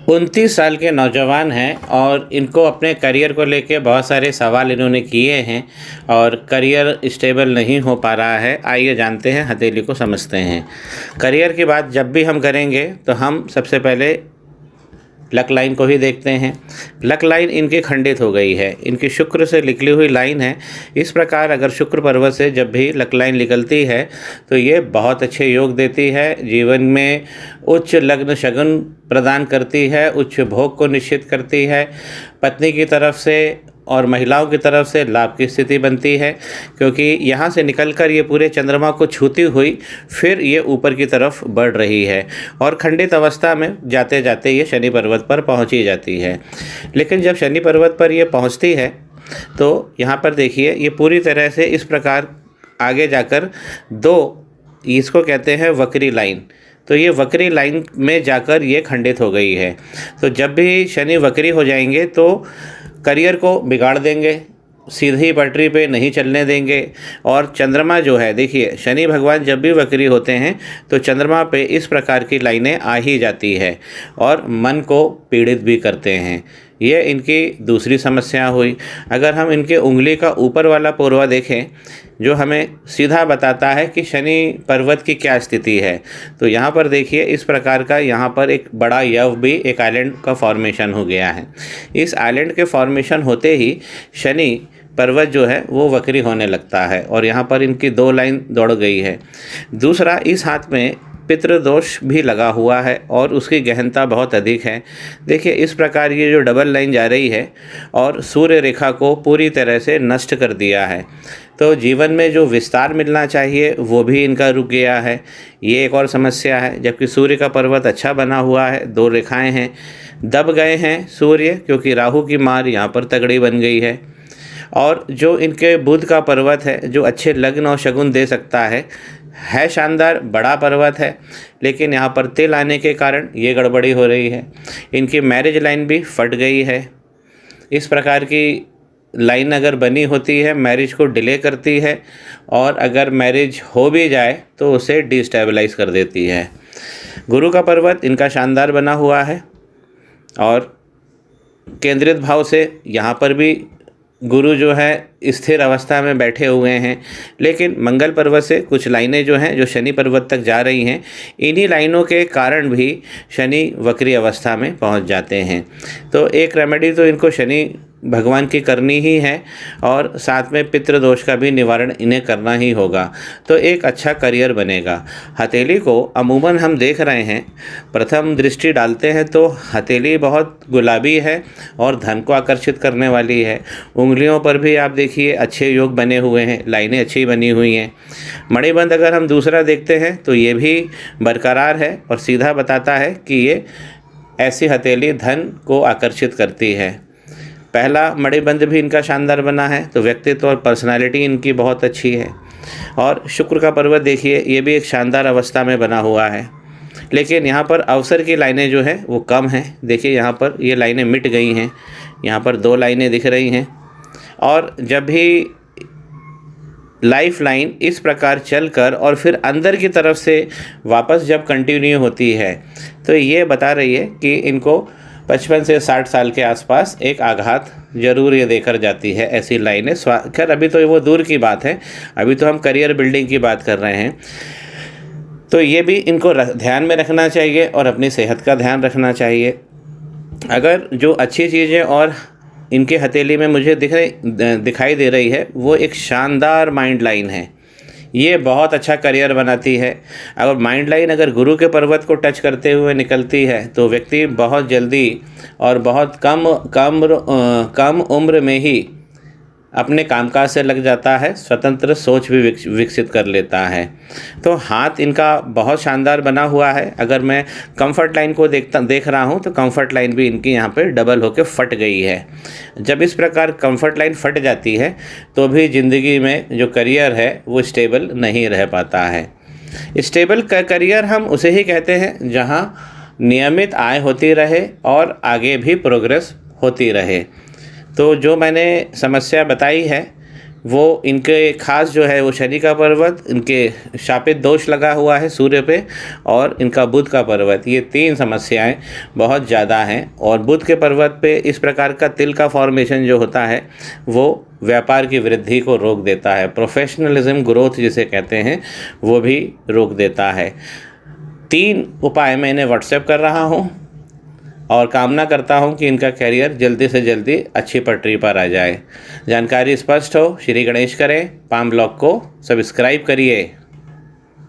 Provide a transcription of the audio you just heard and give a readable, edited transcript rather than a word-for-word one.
29 साल के नौजवान हैं और इनको अपने करियर को लेके बहुत सारे सवाल इन्होंने किए हैं और करियर स्टेबल नहीं हो पा रहा है। आइए जानते हैं, हथेली को समझते हैं। करियर की बात जब भी हम करेंगे तो हम सबसे पहले लक लाइन को ही देखते हैं। लक लाइन इनकी खंडित हो गई है, इनकी शुक्र से निकली हुई लाइन है। इस प्रकार अगर शुक्र पर्वत से जब भी लक लाइन निकलती है तो ये बहुत अच्छे योग देती है, जीवन में उच्च लग्न शगुन प्रदान करती है, उच्च भोग को निश्चित करती है, पत्नी की तरफ से और महिलाओं की तरफ से लाभ की स्थिति बनती है, क्योंकि यहाँ से निकलकर ये पूरे चंद्रमा को छूती हुई फिर ये ऊपर की तरफ बढ़ रही है और खंडित अवस्था में जाते जाते ये शनि पर्वत पर पहुँची जाती है। लेकिन जब शनि पर्वत पर ये पहुँचती है तो यहाँ पर देखिए ये पूरी तरह से इस प्रकार आगे जाकर इसको कहते हैं वक्री लाइन, तो ये वक्री लाइन में जाकर ये खंडित हो गई है। तो जब भी शनि वक्री हो जाएंगे तो करियर को बिगाड़ देंगे, सीधी पटरी पे नहीं चलने देंगे। और चंद्रमा जो है, देखिए शनि भगवान जब भी वक्री होते हैं तो चंद्रमा पे इस प्रकार की लाइनें आ ही जाती है और मन को पीड़ित भी करते हैं। ये इनकी दूसरी समस्या हुई। अगर हम इनके उंगली का ऊपर वाला पोरवा देखें जो हमें सीधा बताता है कि शनि पर्वत की क्या स्थिति है, तो यहाँ पर देखिए इस प्रकार का यहाँ पर एक बड़ा यव भी एक आइलैंड का फॉर्मेशन हो गया है। इस आइलैंड के फॉर्मेशन होते ही शनि पर्वत जो है वो वक्री होने लगता है और यहाँ पर इनकी 2 लाइन दौड़ गई है। दूसरा, इस हाथ में पितृदोष भी लगा हुआ है और उसकी गहनता बहुत अधिक है। देखिए इस प्रकार ये जो डबल लाइन जा रही है और सूर्य रेखा को पूरी तरह से नष्ट कर दिया है, तो जीवन में जो विस्तार मिलना चाहिए वो भी इनका रुक गया है। ये एक और समस्या है। जबकि सूर्य का पर्वत अच्छा बना हुआ है, 2 रेखाएं हैं, दब गए हैं सूर्य क्योंकि राहु की मार यहाँ पर तगड़ी बन गई है। और जो इनके बुध का पर्वत है जो अच्छे लग्न और शगुन दे सकता है शानदार बड़ा पर्वत है, लेकिन यहाँ पर तिल आने के कारण ये गड़बड़ी हो रही है। इनकी मैरिज लाइन भी फट गई है। इस प्रकार की लाइन अगर बनी होती है मैरिज को डिले करती है और अगर मैरिज हो भी जाए तो उसे डिस्टेबलाइज कर देती है। गुरु का पर्वत इनका शानदार बना हुआ है और केंद्रित भाव से यहाँ पर भी गुरु जो है स्थिर अवस्था में बैठे हुए हैं, लेकिन मंगल पर्वत से कुछ लाइनें जो हैं जो शनि पर्वत तक जा रही हैं, इन्हीं लाइनों के कारण भी शनि वक्री अवस्था में पहुंच जाते हैं। तो एक रेमेडी तो इनको शनि भगवान की करनी ही है और साथ में पितृदोष का भी निवारण इन्हें करना ही होगा, तो एक अच्छा करियर बनेगा। हथेली को अमूमन हम देख रहे हैं, प्रथम दृष्टि डालते हैं तो हथेली बहुत गुलाबी है और धन को आकर्षित करने वाली है। उंगलियों पर भी आप देखिए अच्छे योग बने हुए हैं, लाइनें अच्छी बनी हुई हैं। मणिबंध अगर हम दूसरा देखते हैं तो ये भी बरकरार है और सीधा बताता है कि ये ऐसी हथेली धन को आकर्षित करती है। पहला मणिबंध भी इनका शानदार बना है, तो व्यक्तित्व और पर्सनालिटी इनकी बहुत अच्छी है। और शुक्र का पर्वत देखिए ये भी एक शानदार अवस्था में बना हुआ है, लेकिन यहाँ पर अवसर की लाइनें जो है वो कम हैं। देखिए यहाँ पर ये लाइनें मिट गई हैं, यहाँ पर 2 लाइनें दिख रही हैं। और जब भी लाइफ लाइन इस प्रकार चलकर और फिर अंदर की तरफ से वापस जब कंटिन्यू होती है तो ये बता रही है कि इनको 55 से 60 साल के आसपास एक आघात जरूर ये देकर जाती है। ऐसी लाइनें खैर अभी तो वो दूर की बात है, अभी तो हम करियर बिल्डिंग की बात कर रहे हैं। तो ये भी इनको ध्यान में रखना चाहिए और अपनी सेहत का ध्यान रखना चाहिए। अगर जो अच्छी चीज़ें और इनके हथेली में मुझे दिखाई दे रही है वो एक शानदार माइंड लाइन है, ये बहुत अच्छा करियर बनाती है। अगर माइंड लाइन अगर गुरु के पर्वत को टच करते हुए निकलती है तो व्यक्ति बहुत जल्दी और बहुत कम उम्र में ही अपने कामकाज से लग जाता है, स्वतंत्र सोच भी विकसित कर लेता है। तो हाथ इनका बहुत शानदार बना हुआ है। अगर मैं कंफर्ट लाइन को देख रहा हूँ तो कंफर्ट लाइन भी इनकी यहाँ पे डबल होकर फट गई है। जब इस प्रकार कंफर्ट लाइन फट जाती है तो भी ज़िंदगी में जो करियर है वो स्टेबल नहीं रह पाता है। स्टेबल करियर हम उसे ही कहते हैं जहाँ नियमित आय होती रहे और आगे भी प्रोग्रेस होती रहे। तो जो मैंने समस्या बताई है वो इनके खास जो है वो शनि का पर्वत, इनके शापित दोष लगा हुआ है सूर्य पे, और इनका बुध का पर्वत, ये 3 समस्याएं बहुत ज़्यादा हैं। और बुध के पर्वत पे इस प्रकार का तिल का फॉर्मेशन जो होता है वो व्यापार की वृद्धि को रोक देता है, प्रोफेशनलिज्म ग्रोथ जिसे कहते हैं वो भी रोक देता है। 3 उपाय मैं इन्हें व्हाट्सएप कर रहा हूँ और कामना करता हूं कि इनका करियर जल्दी से जल्दी अच्छी पटरी पर आ जाए। जानकारी स्पष्ट हो, श्री गणेश करें, पाम ब्लॉग को सब्सक्राइब करिए।